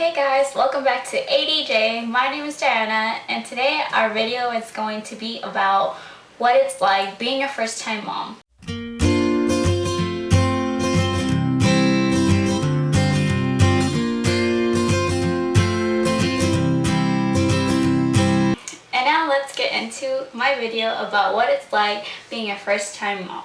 Hey guys, welcome back to A.D.J. My name is Diana, and today our video is going to be about what it's like being a first-time mom. And now let's get into my video about what it's like being a first-time mom.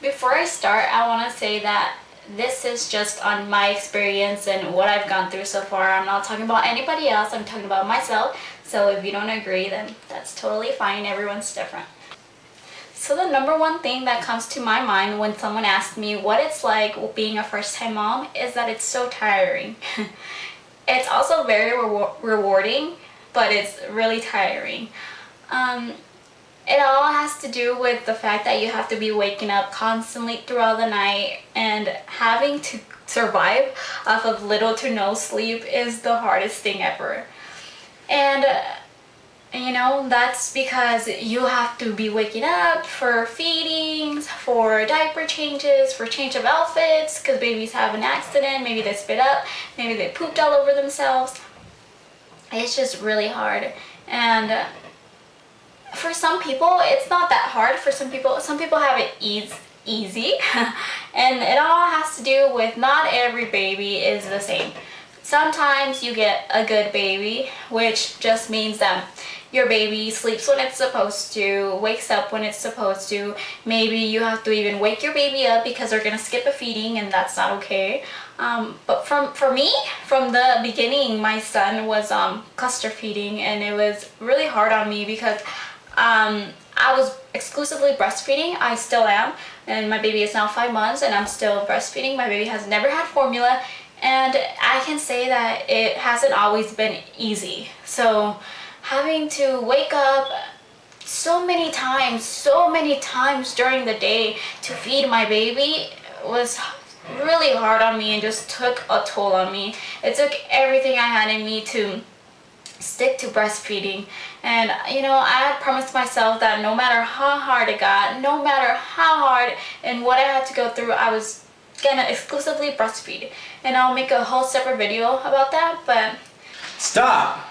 Before I start, I want to say that this is just on my experience and what I've gone through so far. I'm not talking about anybody else, I'm talking about myself. So if you don't agree, then that's totally fine. Everyone's different. So the number one thing that comes to my mind when someone asks me what it's like being a first-time mom is that it's so tiring. It's also very rewarding, but it's really tiring. It all has to do with the fact that you have to be waking up constantly throughout the night, and having to survive off of little to no sleep is the hardest thing ever. And you know, that's because you have to be waking up for feedings, for diaper changes, for change of outfits, because babies have an accident, maybe they spit up, maybe they pooped all over themselves. It's just really hard. And for some people, it's not that hard. For some people have it easy. And it all has to do with not every baby is the same. Sometimes you get a good baby, which just means that your baby sleeps when it's supposed to, wakes up when it's supposed to. Maybe you have to even wake your baby up because they're gonna skip a feeding, and that's not okay. But for me, from the beginning, my son was cluster feeding, and it was really hard on me because I was exclusively breastfeeding. I still am, and my baby is now 5 months and I'm still breastfeeding. My baby has never had formula, and I can say that it hasn't always been easy. So having to wake up so many times during the day to feed my baby was really hard on me and just took a toll on me. It took everything I had in me to stick to breastfeeding. And you know, I had promised myself that no matter how hard it got, no matter how hard and what I had to go through, I was gonna exclusively breastfeed. And I'll make a whole separate video about that. But stop!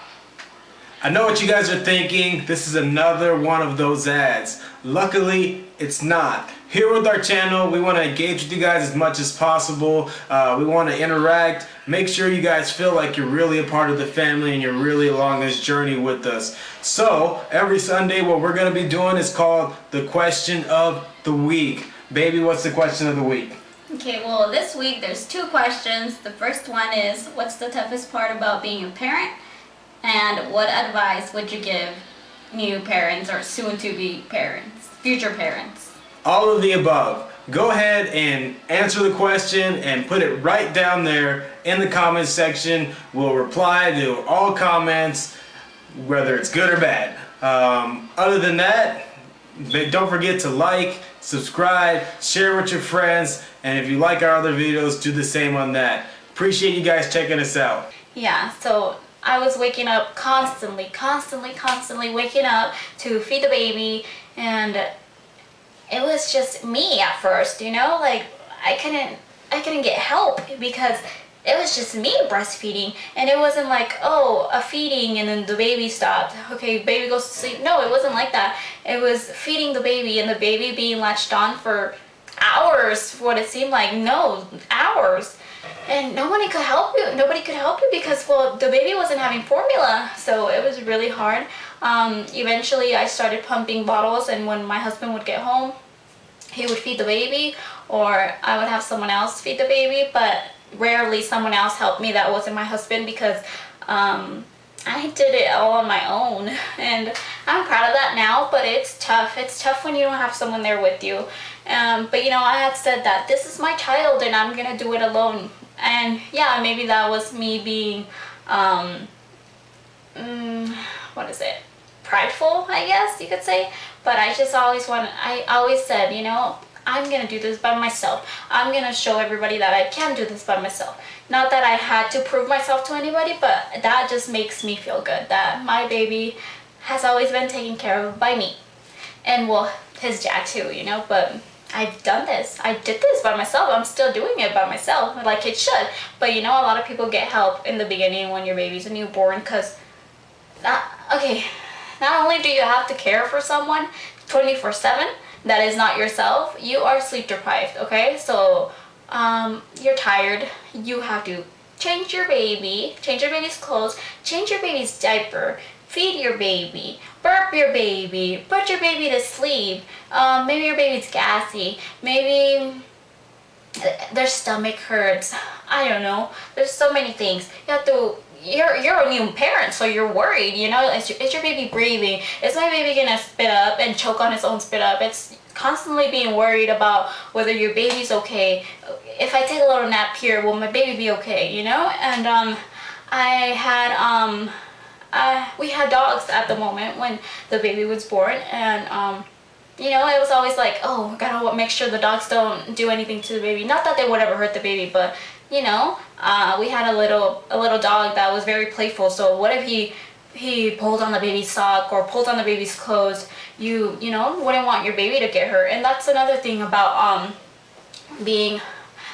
I know what you guys are thinking. This is another one of those ads. Luckily, it's not. Here with our channel, we want to engage with you guys as much as possible. We want to interact. Make sure you guys feel like you're really a part of the family and you're really along this journey with us. So, every Sunday, what we're going to be doing is called the Question of the Week. Baby, what's the question of the week? okay, well, this week there's two questions. The first one is, what's the toughest part about being a parent? And what advice would you give new parents or soon-to-be parents, future parents? All of the above. Go ahead and answer the question and put it right down there in the comments section. We'll reply to all comments, whether it's good or bad. Other than that, don't forget to like, subscribe, share with your friends, and if you like our other videos, do the same on that. Appreciate you guys checking us out. Yeah, so I was waking up constantly waking up to feed the baby, and it was just me at first, you know, like I couldn't get help because it was just me breastfeeding. And it wasn't like, oh, a feeding and then the baby stopped, okay, baby goes to sleep. No, it wasn't like that. It was feeding the baby and the baby being latched on for hours, what it seemed like. No, hours. And nobody could help you because, well, the baby wasn't having formula. So it was really hard. Eventually I started pumping bottles, and when my husband would get home, he would feed the baby, or I would have someone else feed the baby, but rarely someone else helped me that wasn't my husband, because I did it all on my own. And I'm proud of that now, but it's tough. It's tough when you don't have someone there with you. But you know, I had said that this is my child and I'm gonna do it alone. And yeah, maybe that was me being what is it, prideful, I guess you could say. But I always said, you know, I'm gonna do this by myself. I'm gonna show everybody that I can do this by myself. Not that I had to prove myself to anybody, but that just makes me feel good that my baby has always been taken care of by me. And well, his dad too, you know. But I've done this. I did this by myself. I'm still doing it by myself, like it should. But you know, a lot of people get help in the beginning when your baby's a newborn, because okay, not only do you have to care for someone 24/7 that is not yourself, you are sleep deprived, okay? So you're tired, you have to change your baby, change your baby's clothes, change your baby's diaper, feed your baby, burp your baby, put your baby to sleep. Maybe your baby's gassy, maybe their stomach hurts. I don't know. There's so many things. You have to. You're a new parent, so you're worried. You know, is your baby breathing? Is my baby gonna spit up and choke on its own spit up? It's constantly being worried about whether your baby's okay. If I take a little nap here, will my baby be okay? You know, and I had we had dogs at the moment when the baby was born, and you know, it was always like, oh, I gotta make sure the dogs don't do anything to the baby. Not that they would ever hurt the baby, but you know, we had a little dog that was very playful. So what if he pulled on the baby's sock or pulled on the baby's clothes? You know, wouldn't want your baby to get hurt. And that's another thing about being.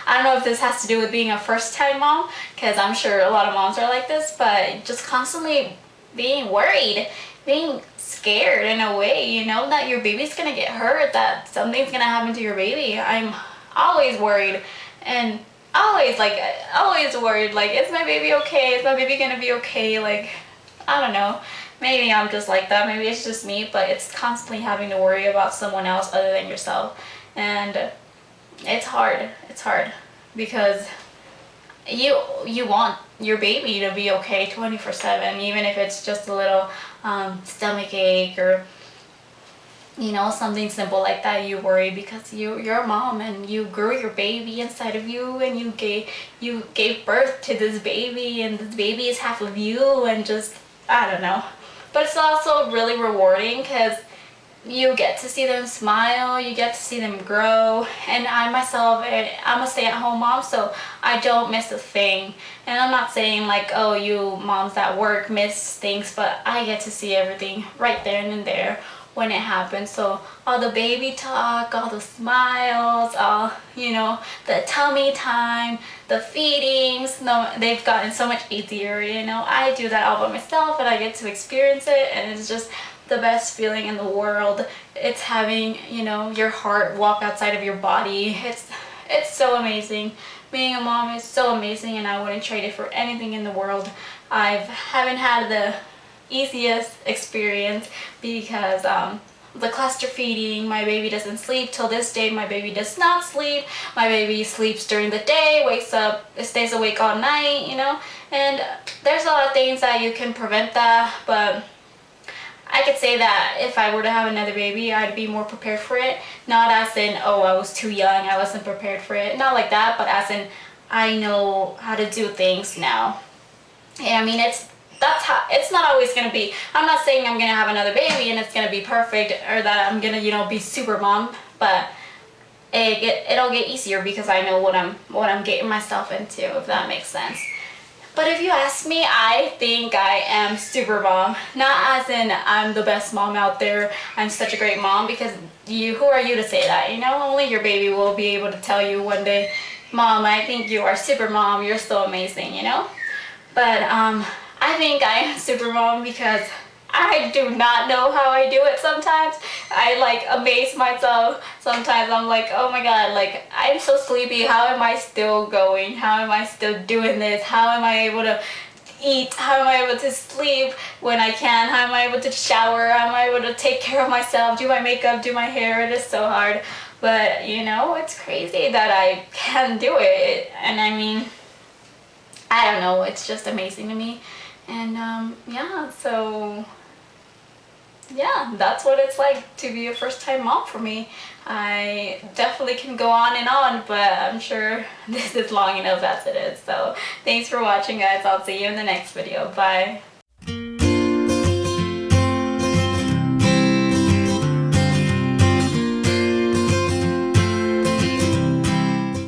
I don't know if this has to do with being a first-time mom, because I'm sure a lot of moms are like this, but just constantly being worried, being scared in a way, you know, that your baby's gonna get hurt, that something's gonna happen to your baby. I'm always worried, and always worried, like, is my baby okay? Is my baby gonna be okay? Like, I don't know. Maybe I'm just like that. Maybe it's just me, but it's constantly having to worry about someone else other than yourself. And it's hard. It's hard because you want your baby to be okay 24/7, even if it's just a little stomach ache or you know, something simple like that. You worry because you're a mom and you grew your baby inside of you, and you gave birth to this baby, and this baby is half of you, and just I don't know. But it's also really rewarding because you get to see them smile, you get to see them grow. And I myself, I'm a stay-at-home mom, so I don't miss a thing. And I'm not saying like, oh, you moms that work miss things, but I get to see everything right there and there when it happens. So all the baby talk, all the smiles, all, you know, the tummy time, the feedings, no, they've gotten so much easier, you know. I do that all by myself, and I get to experience it, and it's just the best feeling in the world. It's having, you know, your heart walk outside of your body. It's so amazing. Being a mom is so amazing, and I wouldn't trade it for anything in the world. I haven't had the easiest experience because the cluster feeding, my baby doesn't sleep. Till this day, my baby does not sleep. My baby sleeps during the day, wakes up, stays awake all night, you know. And there's a lot of things that you can prevent that, but I could say that if I were to have another baby, I'd be more prepared for it. Not as in, oh, I was too young, I wasn't prepared for it. Not like that, but as in, I know how to do things now. And I mean, it's not always gonna be. I'm not saying I'm gonna have another baby and it's gonna be perfect, or that I'm gonna, you know, be super mom. But it'll get easier because I know what I'm getting myself into, if that makes sense. But if you ask me, I think I am super mom. Not as in I'm the best mom out there, I'm such a great mom, because who are you to say that? You know, only your baby will be able to tell you one day, Mom, I think you are super mom, you're so amazing, you know? But I think I am super mom because I do not know how I do it sometimes. I like amaze myself. Sometimes I'm like, oh my god, like I'm so sleepy. How am I still going? How am I still doing this? How am I able to eat? How am I able to sleep when I can? How am I able to shower? How am I able to take care of myself? Do my makeup, do my hair? It is so hard. But you know, it's crazy that I can do it. And I mean, I don't know, it's just amazing to me. And yeah, so yeah, that's what it's like to be a first-time mom for me. I definitely can go on and on, but I'm sure this is long enough as it is. So thanks for watching, guys. I'll see you in the next video. Bye.